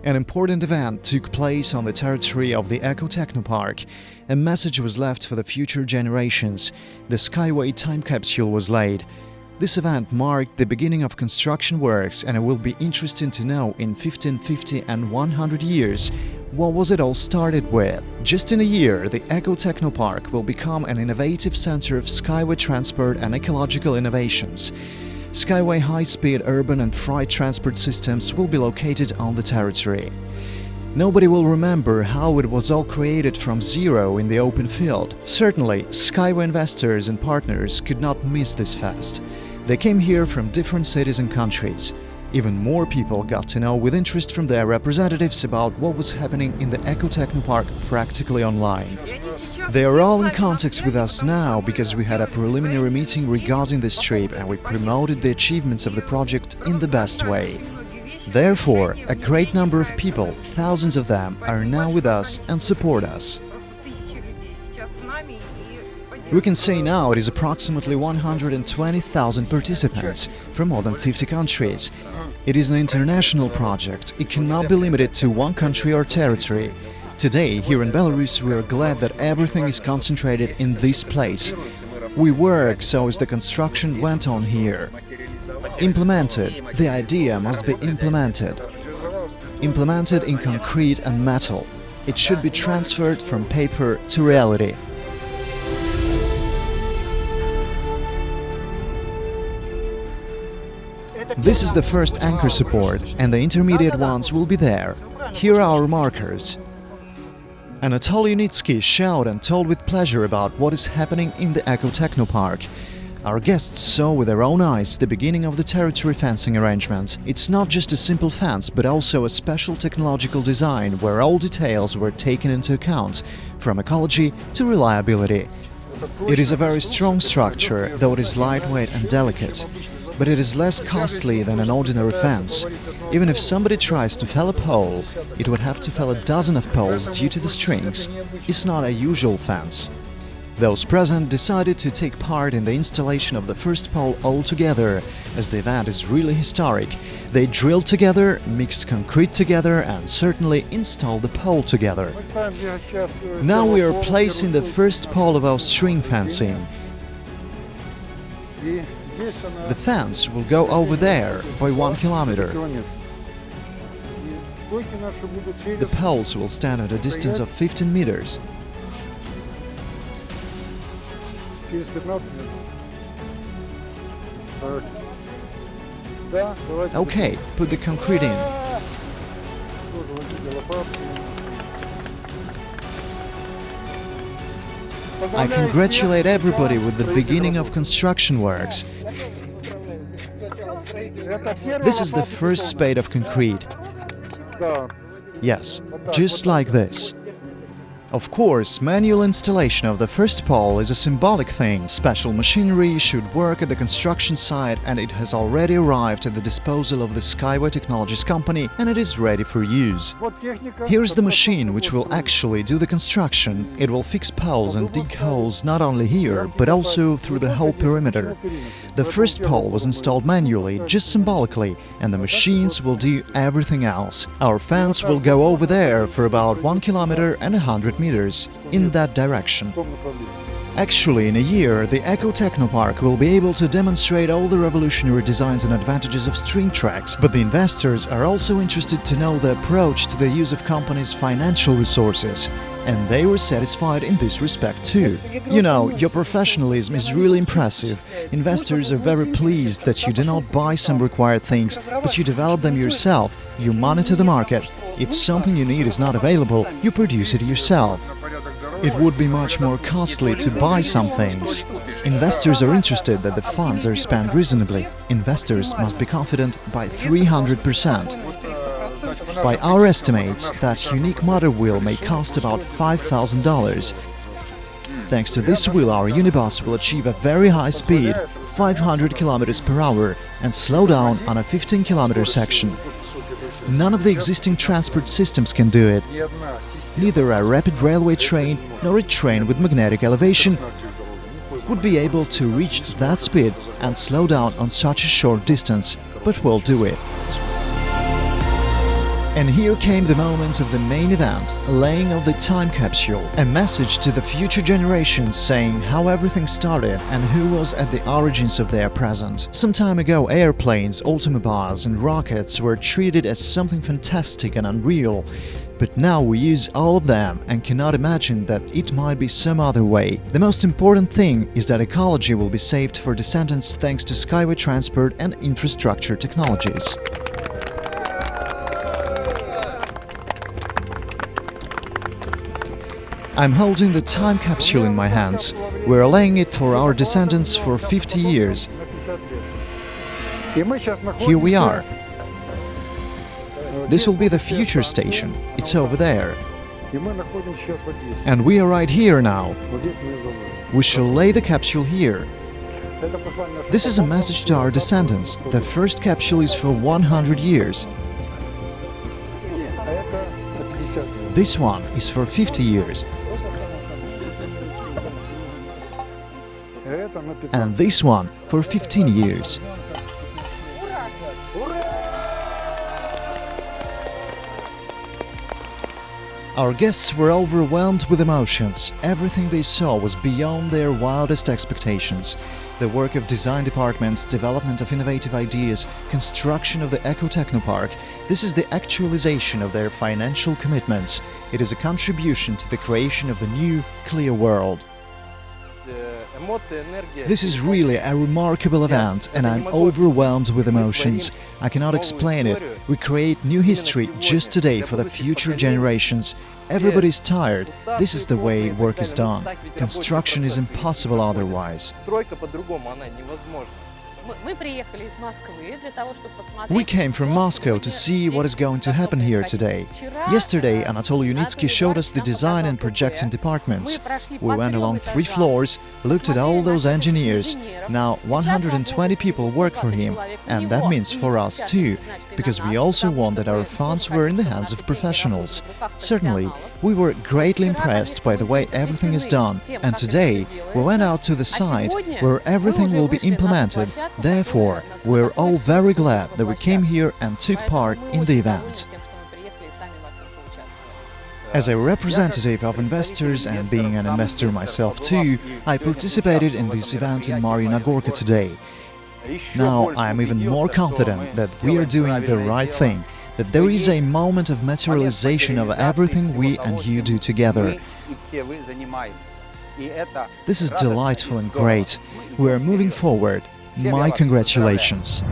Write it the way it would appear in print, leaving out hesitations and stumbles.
An important event took place on the territory of the EcoTechnoPark. A message was left for the future generations. The Skyway time capsule was laid. This event marked the beginning of construction works, and it will be interesting to know in 15, 50 and 100 years what was it all started with. Just in a year, the EcoTechnoPark will become an innovative center of skyway transport and ecological innovations. Skyway high-speed urban and freight transport systems will be located on the territory. Nobody will remember how it was all created from zero in the open field. Certainly, Skyway investors and partners could not miss this fest. They came here from different cities and countries. Even more people got to know with interest from their representatives about what was happening in the EcoTechnoPark practically online. They are all in contact with us now because we had a preliminary meeting regarding this trip and we promoted the achievements of the project in the best way. Therefore, a great number of people, thousands of them, are now with us and support us. We can say now it is approximately 120,000 participants from more than 50 countries. It is an international project. It cannot be limited to one country or territory. Today, here in Belarus, we are glad that everything is concentrated in this place. We work so as the construction went on here. Implemented. The idea must be implemented. Implemented in concrete and metal. It should be transferred from paper to reality. This is the first anchor support, and the intermediate ones will be there. Here are our markers. Anatoly Unitsky showed and told with pleasure about what is happening in the EcoTechnoPark. Our guests saw with their own eyes the beginning of the territory fencing arrangement. It's not just a simple fence, but also a special technological design where all details were taken into account, from ecology to reliability. It is a very strong structure, though it is lightweight and delicate. But it is less costly than an ordinary fence. Even if somebody tries to fell a pole, it would have to fell a dozen of poles due to the strings. It's not a usual fence. Those present decided to take part in the installation of the first pole all together, as the event is really historic. They drilled together, mixed concrete together and certainly installed the pole together. Now we are placing the first pole of our string fencing. The fence will go over there by 1 kilometer. The poles will stand at a distance of 15 meters. Okay, put the concrete in. I congratulate everybody with the beginning of construction works. This is the first spade of concrete. Yes, just like this. Of course, manual installation of the first pole is a symbolic thing. Special machinery should work at the construction site, and it has already arrived at the disposal of the Skyway Technologies company, and it is ready for use. Here's the machine which will actually do the construction. It will fix poles and dig holes not only here, but also through the whole perimeter. The first pole was installed manually, just symbolically, and the machines will do everything else. Our fence will go over there for about 1 kilometer and 100 meters in that direction. Actually, in a year, the EcoTechnoPark will be able to demonstrate all the revolutionary designs and advantages of string tracks, but the investors are also interested to know the approach to the use of companies' financial resources. And they were satisfied in this respect too. You know, your professionalism is really impressive. Investors are very pleased that you do not buy some required things, but you develop them yourself, you monitor the market. If something you need is not available, you produce it yourself. It would be much more costly to buy some things. Investors are interested that the funds are spent reasonably. Investors must be confident by 300%. By our estimates, that unique motor wheel may cost about $5,000. Thanks to this wheel, our unibus will achieve a very high speed, 500 km per hour, and slow down on a 15 km section. None of the existing transport systems can do it. Neither a rapid railway train nor a train with magnetic elevation would be able to reach that speed and slow down on such a short distance, but will do it. And here came the moment of the main event, laying of the time capsule, a message to the future generations saying how everything started and who was at the origins of their present. Some time ago, airplanes, automobiles and rockets were treated as something fantastic and unreal. But now we use all of them and cannot imagine that it might be some other way. The most important thing is that ecology will be saved for descendants thanks to skyway transport and infrastructure technologies. I'm holding the time capsule in my hands. We're laying it for our descendants for 50 years. Here we are. This will be the future station. It's over there. And we are right here now. We shall lay the capsule here. This is a message to our descendants. The first capsule is for 100 years. This one is for 50 years. And this one for 15 years. Our guests were overwhelmed with emotions. Everything they saw was beyond their wildest expectations. The work of design departments, development of innovative ideas, construction of the EcoTechnoPark. This is the actualization of their financial commitments. It is a contribution to the creation of the new, clear world. This is really a remarkable event, and I'm overwhelmed with emotions. I cannot explain it. We create new history just today for the future generations. Everybody's tired. This is the way work is done. Construction is impossible otherwise. We came from Moscow to see what is going to happen here today. Yesterday, Anatoly Unitsky showed us the design and projecting departments. We went along 3 floors, looked at all those engineers. Now 120 people work for him, and that means for us too, because we also want that our funds were in the hands of professionals. Certainly, we were greatly impressed by the way everything is done, and today we went out to the site where everything will be implemented. Therefore, we're all very glad that we came here and took part in the event. As a representative of investors and being an investor myself too, I participated in this event in Marina Gorka today. Now I am even more confident that we are doing the right thing, that there is a moment of materialization of everything we and you do together. This is delightful and great. We are moving forward. My congratulations.